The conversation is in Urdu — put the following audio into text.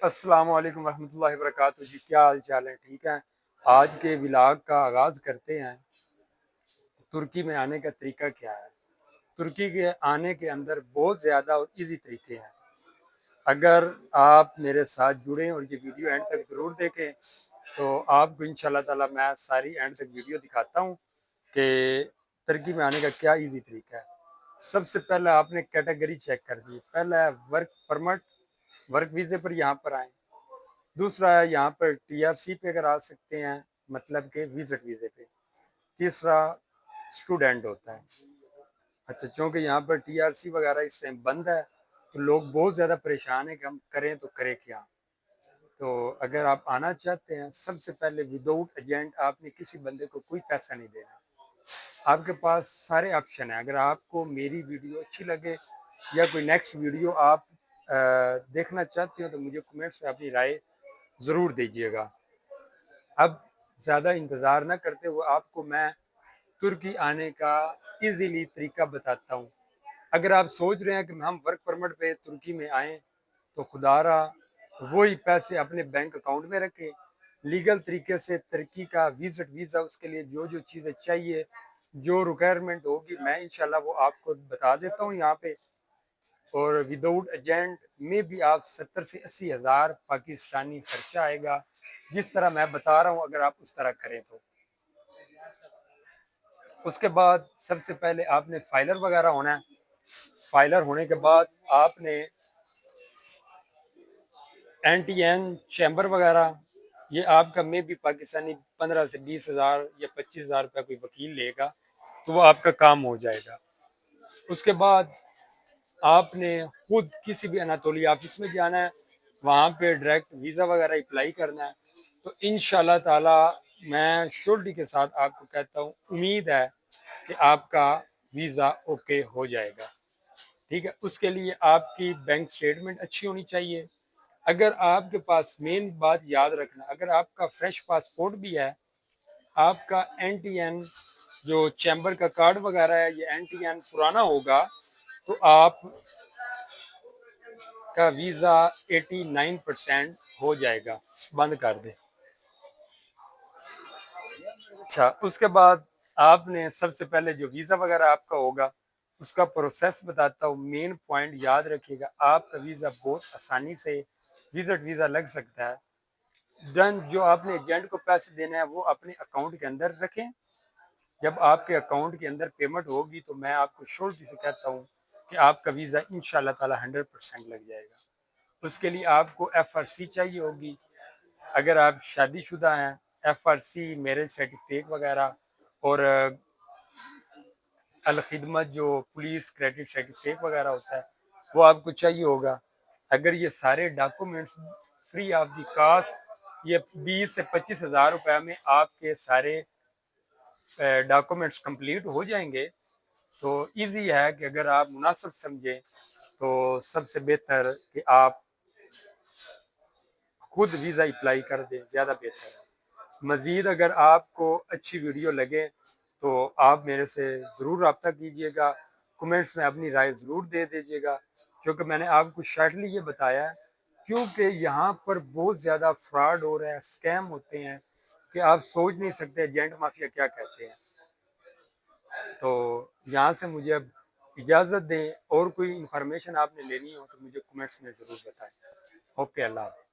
السلام علیکم ورحمۃ اللہ وبرکاتہ جی، کیا حال چال ہے؟ ٹھیک ہے۔ آج کے ولاگ کا آغاز کرتے ہیں۔ ترکی میں آنے کا طریقہ کیا ہے؟ ترکی کے آنے کے اندر بہت زیادہ اور ایزی طریقے ہیں۔ اگر آپ میرے ساتھ جڑیں اور یہ ویڈیو اینڈ تک ضرور دیکھیں تو آپ کو انشاءاللہ تعالی میں ساری اینڈ تک ویڈیو دکھاتا ہوں کہ ترکی میں آنے کا کیا ایزی طریقہ ہے۔ سب سے پہلے آپ نے کیٹیگری چیک کر دی۔ پہلا ہے ورک پرمٹ، ورک ویزے پر یہاں پر آئیں۔ دوسرا ہے یہاں پر ٹی آر سی پہ اگر آ سکتے ہیں، مطلب کہ وزٹ ویزے پہ۔ تیسرا اسٹوڈنٹ ہوتا ہے۔ اچھا، چونکہ یہاں پر ٹی آر سی وغیرہ اس ٹائم بند ہے تو لوگ بہت زیادہ پریشان ہیں کہ ہم کریں تو کریں کیا۔ تو اگر آپ آنا چاہتے ہیں، سب سے پہلے وداؤٹ ایجنٹ آپ نے کسی بندے کو کوئی پیسہ نہیں دینا۔ آپ کے پاس سارے آپشن ہیں۔ اگر آپ کو میری ویڈیو اچھی لگے یا کوئی نیکسٹ ویڈیو آپ دیکھنا چاہتے ہو تو مجھے کمنٹس میں اپنی رائے ضرور دیجیے گا۔ اب زیادہ انتظار نہ کرتے ہوئے آپ کو میں ترکی آنے کا ایزیلی طریقہ بتاتا ہوں۔ اگر آپ سوچ رہے ہیں کہ ہم ورک پرمٹ پہ ترکی میں آئیں تو خدا را وہی پیسے اپنے بینک اکاؤنٹ میں رکھیں۔ لیگل طریقے سے ترکی کا وزٹ ویزا، اس کے لیے جو جو چیزیں چاہیے، جو ریکوائرمنٹ ہوگی، میں انشاءاللہ وہ آپ کو بتا دیتا ہوں یہاں پہ۔ اور وداؤٹ ایجنٹ میں بھی آپ 70 سے 80 ہزار پاکستانی خرچہ آئے گا، جس طرح میں بتا رہا ہوں اگر آپ اس طرح کریں تو۔ اس کے بعد سب سے پہلے آپ نے فائلر وغیرہ ہونا ہے۔ فائلر ہونے کے بعد آپ نے این ٹی این چیمبر وغیرہ، یہ آپ کا میں بھی پاکستانی 15 سے 20 ہزار یا 25 ہزار روپے کوئی وکیل لے گا تو وہ آپ کا کام ہو جائے گا۔ اس کے بعد آپ نے خود کسی بھی اناتولی آفس میں جانا ہے، وہاں پہ ڈائریکٹ ویزا وغیرہ اپلائی کرنا ہے۔ تو انشاءاللہ تعالی میں شورٹی کے ساتھ آپ کو کہتا ہوں، امید ہے کہ آپ کا ویزا اوکے ہو جائے گا۔ ٹھیک ہے، اس کے لیے آپ کی بینک سٹیٹمنٹ اچھی ہونی چاہیے۔ اگر آپ کے پاس، مین بات یاد رکھنا، اگر آپ کا فریش پاسپورٹ بھی ہے، آپ کا این ٹی این جو چیمبر کا کارڈ وغیرہ ہے، یہ این ٹی این پرانا ہوگا تو آپ کا ویزا 89% ہو جائے گا۔ بند کر دیں۔ اچھا، اس کے بعد آپ نے سب سے پہلے جو ویزا وغیرہ آپ کا ہوگا اس کا پروسیس بتاتا ہوں۔ مین پوائنٹ یاد رکھیے گا، آپ کا ویزا بہت آسانی سے وزٹ ویزا لگ سکتا ہے۔ دن جو آپ نے ایجنٹ کو پیسے دینا ہے وہ اپنے اکاؤنٹ کے اندر رکھیں۔ جب آپ کے اکاؤنٹ کے اندر پیمنٹ ہوگی تو میں آپ کو شورٹی سے کہتا ہوں کہ آپ کا ویزا انشاءاللہ تعالی 100% لگ جائے گا۔ اس کے لیے آپ کو ایف آر سی چاہیے ہوگی۔ اگر آپ شادی شدہ ہیں، F R C, marriage certificate وغیرہ، اور الخدمت جو پولیس کریڈٹ سرٹیفکیٹ وغیرہ ہوتا ہے وہ آپ کو چاہیے ہوگا۔ اگر یہ سارے documents free of the cost, یہ 20 سے 25 ہزار روپے میں آپ کے سارے ڈاکومنٹس کمپلیٹ ہو جائیں گے تو ایزی ہے کہ اگر آپ مناسب سمجھیں تو سب سے بہتر کہ آپ خود ویزا اپلائی کر دیں، زیادہ بہتر ہے۔ مزید اگر آپ کو اچھی ویڈیو لگے تو آپ میرے سے ضرور رابطہ کیجیے گا، کمنٹس میں اپنی رائے ضرور دے دیجیے گا، کیونکہ میں نے آپ کو شارٹلی یہ بتایا ہے کیونکہ یہاں پر بہت زیادہ فراڈ ہو رہا ہے، اسکیم ہوتے ہیں کہ آپ سوچ نہیں سکتے ایجنٹ مافیا کیا کہتے ہیں۔ تو یہاں سے مجھے اب اجازت دیں، اور کوئی انفارمیشن آپ نے لینی ہو تو مجھے کمنٹس میں ضرور بتائیں۔ اوکے، اللہ حافظ۔